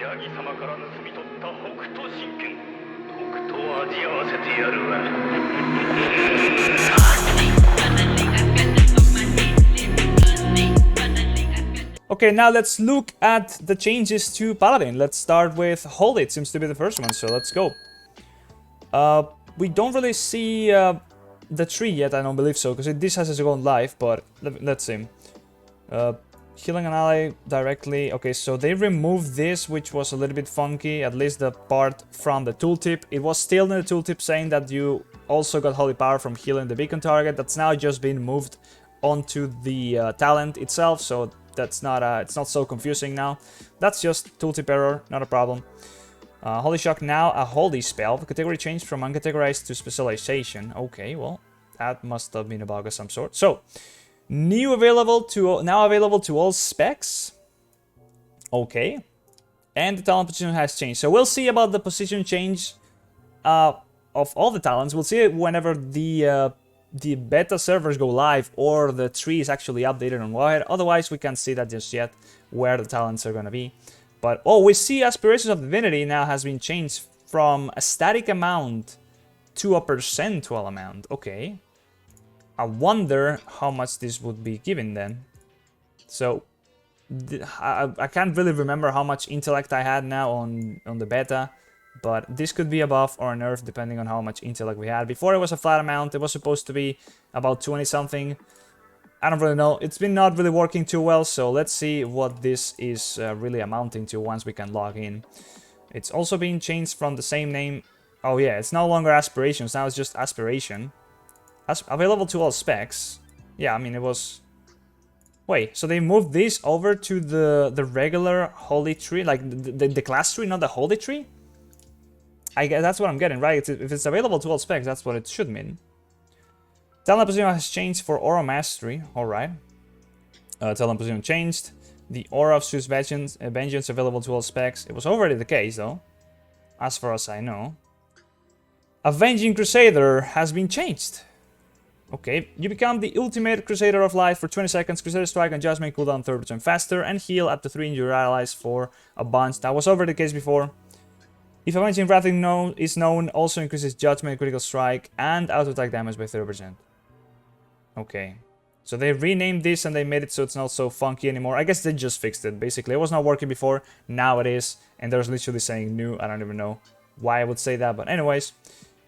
Okay, now let's look at the changes to Paladin. Let's start with Holy. It seems to be the first one, so let's go. We don't really see the tree yet, I don't believe so, because this has its own life, but let's see. Healing an ally directly. Okay, so they removed this, which was a little bit funky, at least the part from the tooltip. It was still in the tooltip saying that you also got holy power from healing the beacon target. That's now just been moved onto the talent itself, so that's not it's not so confusing now. That's just tooltip error, not a problem. Holy Shock now a holy spell. The category changed from uncategorized to specialization. Okay, well, that must have been a bug of some sort. So, now available to all specs. Okay. And the talent position has changed. So we'll see about the position change of all the talents. We'll see it whenever the beta servers go live or the tree is actually updated on Wired. Otherwise, we can't see that just yet, where the talents are going to be. But, oh, we see Aspirations of Divinity now has been changed from a static amount to a percentual amount. Okay. I wonder how much this would be given then. So, I can't really remember how much intellect I had now on the beta. But this could be a buff or a nerf depending on how much intellect we had. Before it was a flat amount, it was supposed to be about 20 something. I don't really know. It's been not really working too well, so let's see what this is really amounting to once we can log in. It's also being changed from the same name. Oh yeah, it's no longer Aspirations, now it's just Aspiration. Available to all specs. Yeah, I mean it was... Wait, so they moved this over to the regular holy tree? Like the class tree, not the holy tree? I guess that's what I'm getting, right? If it's available to all specs, that's what it should mean. Talent position has changed for Aura Mastery. Alright. Talent position changed. The Aura of Zeus Vengeance available to all specs. It was already the case, though. As far as I know. Avenging Crusader has been changed. Okay. You become the ultimate Crusader of Light for 20 seconds. Crusader Strike and Judgment cooldown 30% faster. And heal up to 3 injured allies for a bunch. That was already the case before. If Avenging Wrath is known, also increases Judgment, Critical Strike, and auto attack damage by 30%. Okay. So they renamed this and they made it so it's not so funky anymore. I guess they just fixed it, basically. It was not working before, now it is. And there's literally saying new. I don't even know why I would say that, but anyways.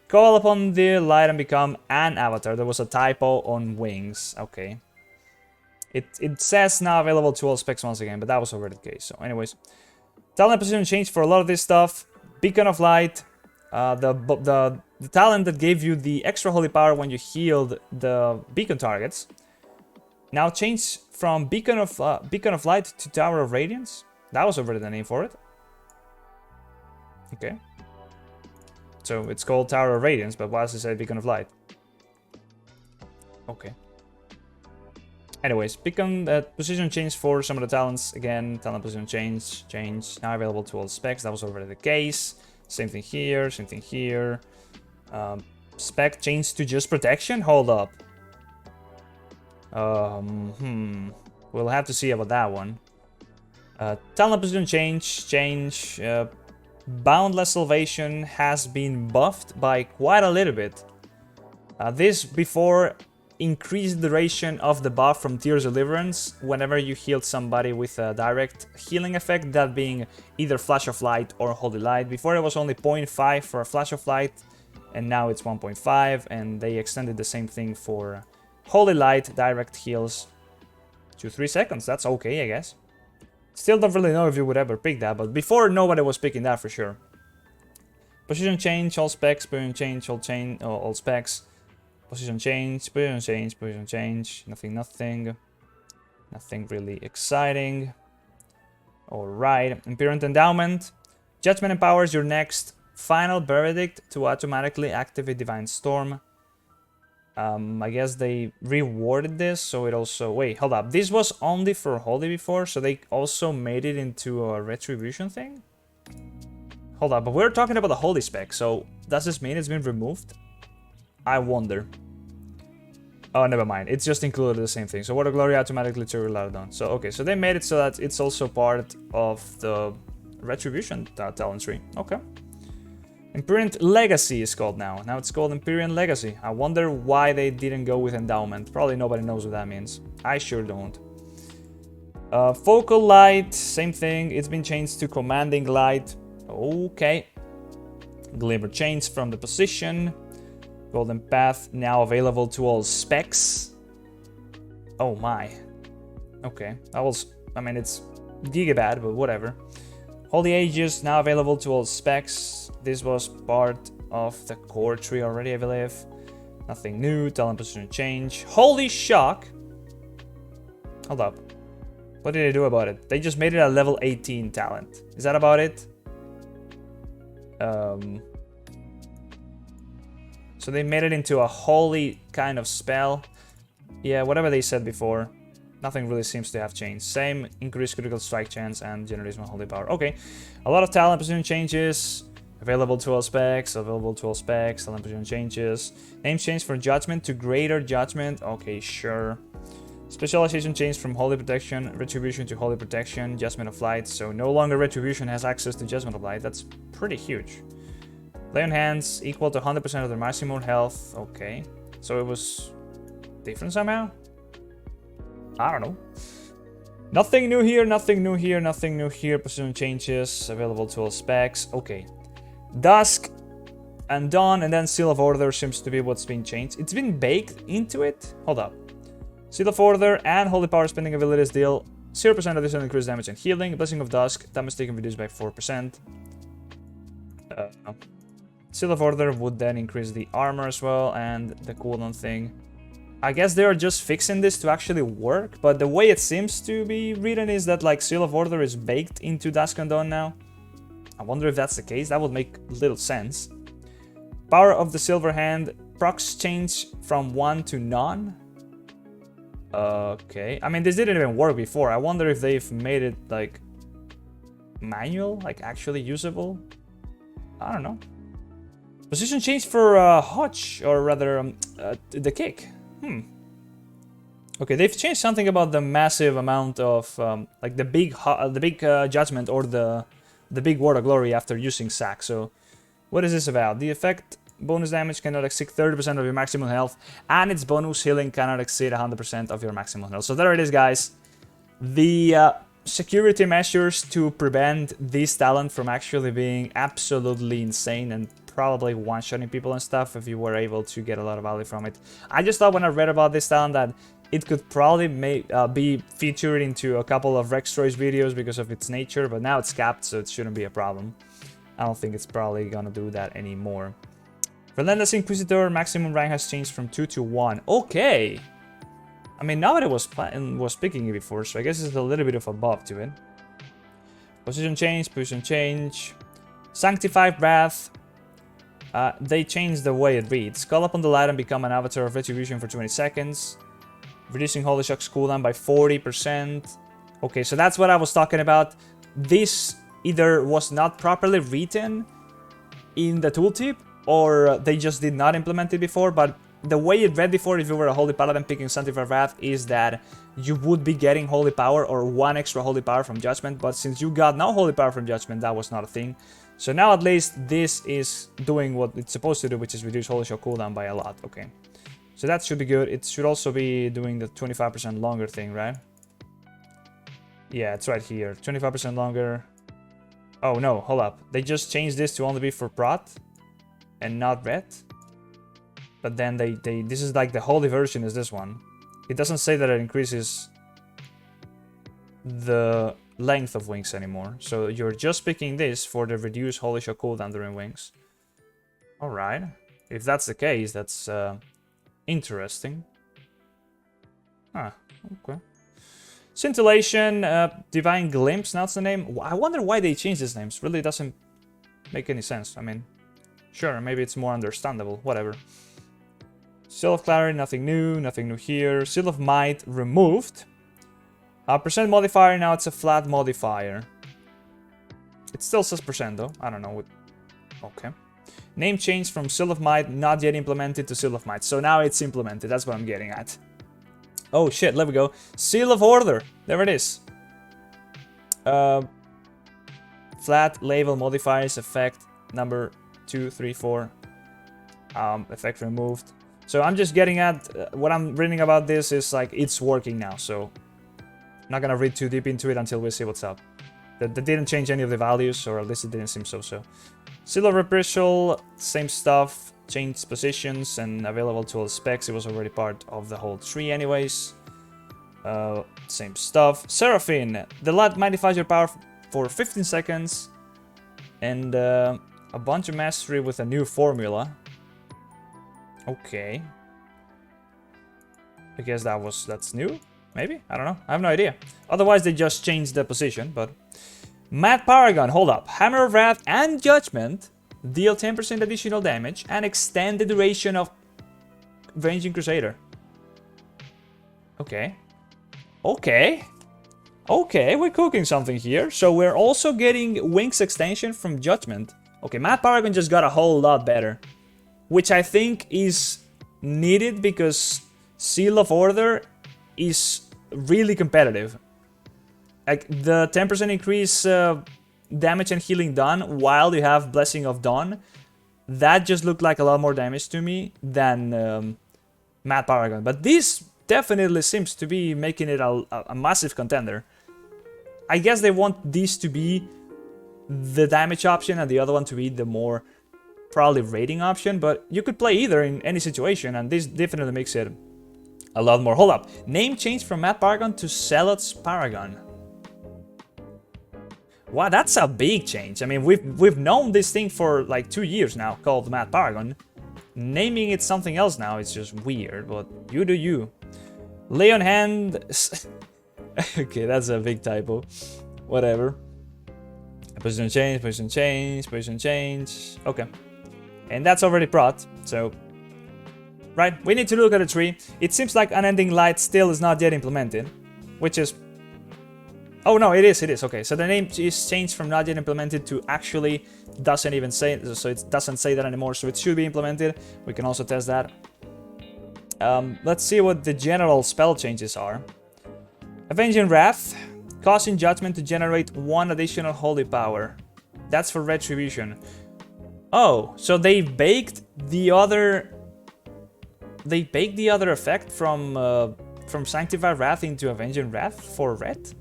Call upon the light and become an avatar. There was a typo on wings. Okay. It says now available to all specs once again, but that was already the case. So anyways. Talent position changed for a lot of this stuff. Beacon of Light, the talent that gave you the extra holy power when you healed the beacon targets, now changed from Beacon of Light to Tower of Radiance. That was already the name for it. Okay. So it's called Tower of Radiance, but why does it say Beacon of Light? Okay. Anyways, beacon position change for some of the talents. Again, talent position change. Now available to all specs. That was already the case. Same thing here, same thing here. Spec change to just protection? Hold up. We'll have to see about that one. Talent position change. Boundless Salvation has been buffed by quite a little bit. This before increased duration of the buff from Tears of Deliverance whenever you healed somebody with a direct healing effect, that being either Flash of Light or Holy Light. Before it was only 0.5 for a Flash of Light, and now it's 1.5, and they extended the same thing for Holy Light direct heals to 3 seconds. That's okay, I guess. Still don't really know if you would ever pick that, but before nobody was picking that for sure. Position change, all specs, position change, all specs. Position change, position change, nothing really exciting. Alright, Imperial Endowment. Judgment empowers your next final verdict to automatically activate Divine Storm. I guess they rewarded this, so it also... Wait, hold up. This was only for Holy before, so they also made it into a Retribution thing? Hold up, but we're talking about the Holy spec, so does this mean it's been removed? I wonder. Oh, never mind. It's just included the same thing. So Word of Glory automatically trigger Paladin. So, okay. So they made it so that it's also part of the Retribution talent tree. Okay. Imperient Legacy is called now. Now it's called Imperient Legacy. I wonder why they didn't go with Endowment. Probably nobody knows what that means. I sure don't. Focal Light, same thing. It's been changed to Commanding Light. Okay. Glimmer changed from the position. Golden Path now available to all specs. Oh my. Okay. That was... I mean, it's gigabad, but whatever. Holy Aegis now available to all specs. This was part of the core tree already, I believe. Nothing new. Talent position change. Holy Shock! Hold up. What did they do about it? They just made it a level 18 talent. Is that about it? So they made it into a holy kind of spell. Yeah, whatever they said before. Nothing really seems to have changed. Same increased critical strike chance and generation of holy power. Okay. A lot of talent position changes. Available to all specs. Available to all specs. Talent position changes. Name change from Judgment to Greater Judgment. Okay, sure. Specialization change from Holy Protection, Retribution to Holy Protection, Judgment of Light. So no longer Retribution has access to Judgment of Light. That's pretty huge. Lay on Hands equal to 100% of their maximum health. Okay. So it was different somehow? I don't know. Nothing new here, nothing new here, nothing new here. Position changes, available to all specs. Okay. Dusk and Dawn and then Seal of Order seems to be what's been changed. It's been baked into it. Hold up. Seal of Order and Holy Power spending abilities deal 0% additional increased damage and healing. Blessing of Dusk, damage taken reduced by 4%. Seal of Order would then increase the armor as well and the cooldown thing. I guess they are just fixing this to actually work, but the way it seems to be written is that like Seal of Order is baked into Dusk and Dawn now. I wonder if that's the case. That would make little sense. Power of the Silver Hand, procs change from 1 to none. Okay, I mean this didn't even work before. I wonder if they've made it like manual, like actually usable. I don't know. Position change for Hutch, or rather the kick. Okay, they've changed something about the massive amount of like the big judgment or the big word of glory after using sack. So what is this about? The effect bonus damage cannot exceed 30% of your maximum health, and its bonus healing cannot exceed 100% of your maximum health. So there it is, guys. The security measures to prevent this talent from actually being absolutely insane and probably one-shotting people and stuff if you were able to get a lot of value from it. I just thought when I read about this talent that it could probably be featured into a couple of Rextroy's videos because of its nature, but now it's capped, so it shouldn't be a problem. I don't think it's probably gonna do that anymore. Relentless Inquisitor, maximum rank has changed from 2 to 1. Okay! I mean, nobody was picking it before, so I guess it's a little bit of a buff to it. Position change. Sanctified Wrath. They changed the way it reads. Call upon the light and become an avatar of Retribution for 20 seconds. Reducing Holy Shock's cooldown by 40%. Okay, so that's what I was talking about. This either was not properly written in the tooltip, or they just did not implement it before, but the way it read before, if you were a Holy Paladin picking Sanctified Wrath, is that you would be getting Holy Power or 1 extra Holy Power from Judgment, but since you got no Holy Power from Judgment, that was not a thing. So now at least this is doing what it's supposed to do, which is reduce Holy Shock cooldown by a lot. Okay, so that should be good. It should also be doing the 25% longer thing, right? Yeah, it's right here. 25% longer. Oh no, hold up. They just changed this to only be for Prot and not red. But then this is like the holy version is this one. It doesn't say that it increases the length of wings anymore. So you're just picking this for the reduced Holy Shock cooldown during wings. Alright. If that's the case, that's interesting. Ah, okay. Scintillation, Divine Glimpse, now it's the name. I wonder why they changed these names. Really doesn't make any sense. I mean, sure, maybe it's more understandable. Whatever. Seal of Clarity, nothing new here. Seal of Might, removed. Percent modifier, now it's a flat modifier. It still says percent though, I don't know what... Okay. Name change from Seal of Might, not yet implemented, to Seal of Might. So now it's implemented, that's what I'm getting at. Oh shit, there we go. Seal of Order, there it is. flat label modifiers effect number 2, 3, 4. Effect removed. So I'm just getting at what I'm reading about this is like it's working now. So I'm not gonna read too deep into it until we see what's up. That didn't change any of the values, or at least it didn't seem so. Seal of Reprisal, same stuff. Changed positions and available to all specs. It was already part of the whole tree anyways. Same stuff. Seraphine, the light magnifies your power for 15 seconds. And a bunch of mastery with a new formula. Okay. I guess that's new? Maybe? I don't know. I have no idea. Otherwise they just changed the position, but... Mad Paragon, hold up. Hammer of Wrath and Judgment deal 10% additional damage and extend the duration of Avenging Crusader. Okay. Okay. Okay, we're cooking something here. So we're also getting Wings extension from Judgment. Okay, Mad Paragon just got a whole lot better. Which I think is needed because Seal of Order is really competitive. Like the 10% increase damage and healing done while you have Blessing of Dawn, that just looked like a lot more damage to me than Mad Paragon. But this definitely seems to be making it a massive contender. I guess they want this to be the damage option and the other one to be the more probably rating option, but you could play either in any situation, and this definitely makes it a lot more. Hold up. Name change from Mad Paragon to Zealot's Paragon. Wow, that's a big change. I mean, we've known this thing for like 2 years now, called Mad Paragon. Naming it something else now is just weird, but you do you. Lay on hand... Okay, that's a big typo. Whatever. Position change, position change, position change. Okay. And that's already brought, so... Right, we need to look at the tree. It seems like Unending Light still is not yet implemented, which is... Oh no, it is. Okay, so the name is changed from not yet implemented to actually doesn't even say, so it doesn't say that anymore, so it should be implemented. We can also test that. Let's see what the general spell changes are. Avenging Wrath, causing Judgment to generate 1 additional holy power. That's for Retribution. Oh, so they baked the other... They baked the other effect from Sanctified Wrath into Avenging Wrath for red?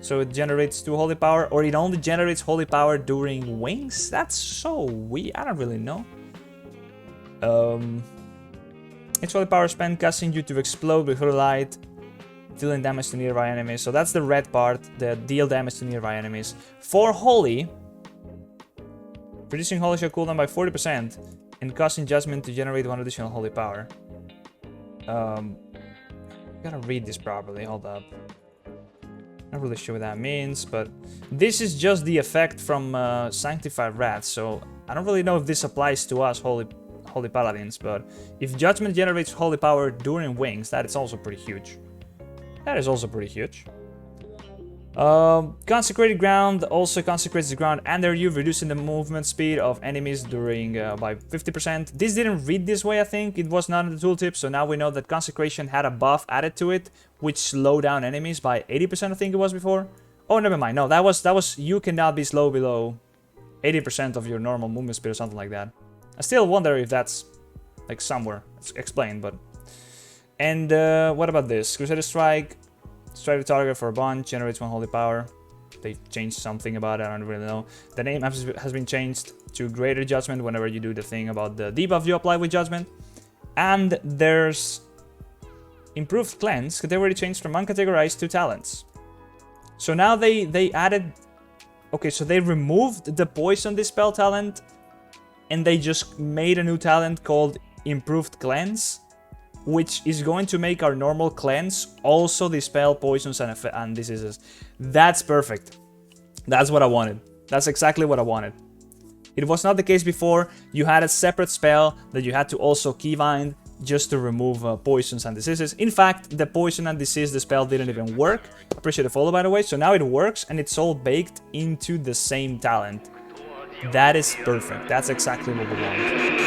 So it generates 2 holy power, or it only generates holy power during wings? That's so weird. I don't really know. Each holy power spent causing you to explode with holy light, dealing damage to nearby enemies. So that's the red part, the deal damage to nearby enemies. For holy, reducing holy shell cooldown by 40% and causing Judgment to generate 1 additional holy power. Gotta read this properly. Hold up. Not really sure what that means, but this is just the effect from Sanctified Wrath, so I don't really know if this applies to us Holy Paladins, but if Judgment generates holy power during wings, that is also pretty huge. That is also pretty huge. Consecrated Ground also consecrates the ground under you, reducing the movement speed of enemies during by 50%. This didn't read this way, I think. It was not in the tooltip, so now we know that Consecration had a buff added to it, which slowed down enemies by 80%, I think it was before. Oh, never mind. No, that was you cannot be slow below 80% of your normal movement speed or something like that. I still wonder if that's like somewhere explained, but... And what about this? Crusader Strike. Strike the target for a bunch, generates 1 holy power. They changed something about it, I don't really know. The name has been changed to Greater Judgment whenever you do the thing about the debuff you apply with Judgment. And there's Improved Cleanse, category changed from uncategorized to talents. So now they added... Okay, so they removed the Poison Dispel talent and they just made a new talent called Improved Cleanse, which is going to make our normal cleanse also dispel poisons and diseases. That's perfect. That's what I wanted. That's exactly what I wanted. It was not the case before. You had a separate spell that you had to also keybind just to remove poisons and diseases. In fact, the poison and disease dispel didn't even work. Appreciate the follow, by the way. So now it works and it's all baked into the same talent. That is perfect. That's exactly what we want.